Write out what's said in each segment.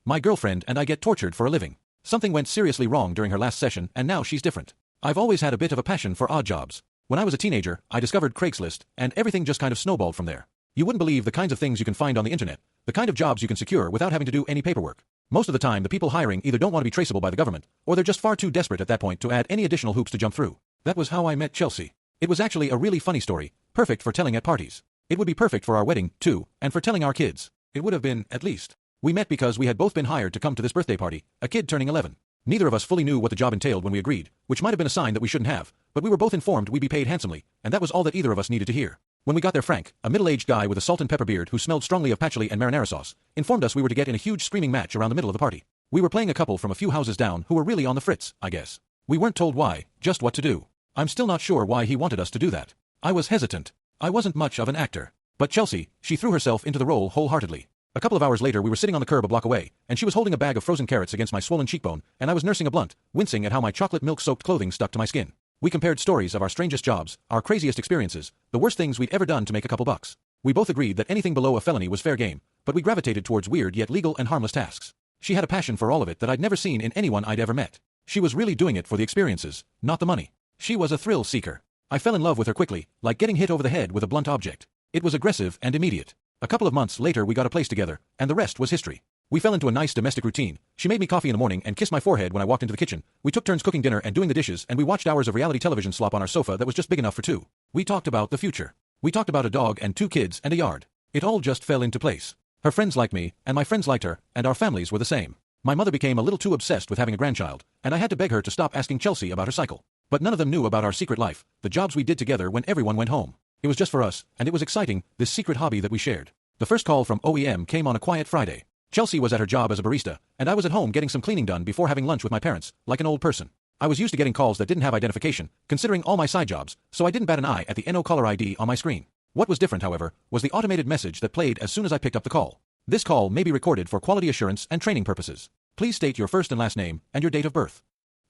My girlfriend and I get tortured for a living. Something went seriously wrong during her last session and now she's different. I've always had a bit of a passion for odd jobs. When I was a teenager, I discovered Craigslist, and everything just kind of snowballed from there. You wouldn't believe the kinds of things you can find on the internet, the kind of jobs you can secure without having to do any paperwork. Most of the time the people hiring either don't want to be traceable by the government, or they're just far too desperate at that point to add any additional hoops to jump through. That was how I met Chelsea. It was actually a really funny story, perfect for telling at parties. It would be perfect for our wedding, too, and for telling our kids. It would have been, at least. We met because we had both been hired to come to this birthday party, a kid turning 11. Neither of us fully knew what the job entailed when we agreed, which might have been a sign that we shouldn't have, but we were both informed we'd be paid handsomely, and that was all that either of us needed to hear. When we got there, Frank, a middle-aged guy with a salt and pepper beard who smelled strongly of patchouli and marinara sauce, informed us we were to get in a huge screaming match around the middle of the party. We were playing a couple from a few houses down who were really on the fritz, I guess. We weren't told why, just what to do. I'm still not sure why he wanted us to do that. I was hesitant. I wasn't much of an actor. But Chelsea, she threw herself into the role wholeheartedly. A couple of hours later we were sitting on the curb a block away, and she was holding a bag of frozen carrots against my swollen cheekbone, and I was nursing a blunt, wincing at how my chocolate milk-soaked clothing stuck to my skin. We compared stories of our strangest jobs, our craziest experiences, the worst things we'd ever done to make a couple bucks. We both agreed that anything below a felony was fair game, but we gravitated towards weird yet legal and harmless tasks. She had a passion for all of it that I'd never seen in anyone I'd ever met. She was really doing it for the experiences, not the money. She was a thrill seeker. I fell in love with her quickly, like getting hit over the head with a blunt object. It was aggressive and immediate. A couple of months later we got a place together, and the rest was history. We fell into a nice domestic routine. She made me coffee in the morning and kissed my forehead when I walked into the kitchen. We took turns cooking dinner and doing the dishes, and we watched hours of reality television slop on our sofa that was just big enough for two. We talked about the future. We talked about a dog and 2 kids and a yard. It all just fell into place. Her friends liked me, and my friends liked her, and our families were the same. My mother became a little too obsessed with having a grandchild, and I had to beg her to stop asking Chelsea about her cycle. But none of them knew about our secret life, the jobs we did together when everyone went home. It was just for us, and it was exciting, this secret hobby that we shared. The first call from OEM came on a quiet Friday. Chelsea was at her job as a barista, and I was at home getting some cleaning done before having lunch with my parents, like an old person. I was used to getting calls that didn't have identification, considering all my side jobs, so I didn't bat an eye at the NO caller ID on my screen. What was different, however, was the automated message that played as soon as I picked up the call. This call may be recorded for quality assurance and training purposes. Please state your first and last name and your date of birth.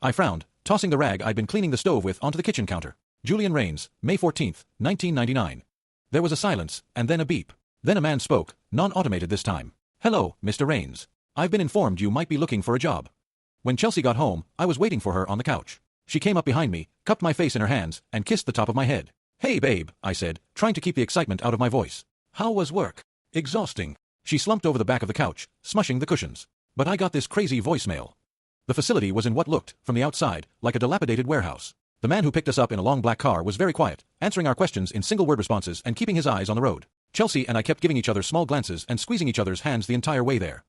I frowned, tossing the rag I'd been cleaning the stove with onto the kitchen counter. Julian Rains, May 14, 1999. There was a silence, and then a beep. Then a man spoke, non-automated this time. Hello, Mr. Rains. I've been informed you might be looking for a job. When Chelsea got home, I was waiting for her on the couch. She came up behind me, cupped my face in her hands, and kissed the top of my head. Hey babe, I said, trying to keep the excitement out of my voice. How was work? Exhausting. She slumped over the back of the couch, smushing the cushions. But I got this crazy voicemail. The facility was in what looked, from the outside, like a dilapidated warehouse. The man who picked us up in a long black car was very quiet, answering our questions in single-word responses and keeping his eyes on the road. Chelsea and I kept giving each other small glances and squeezing each other's hands the entire way there.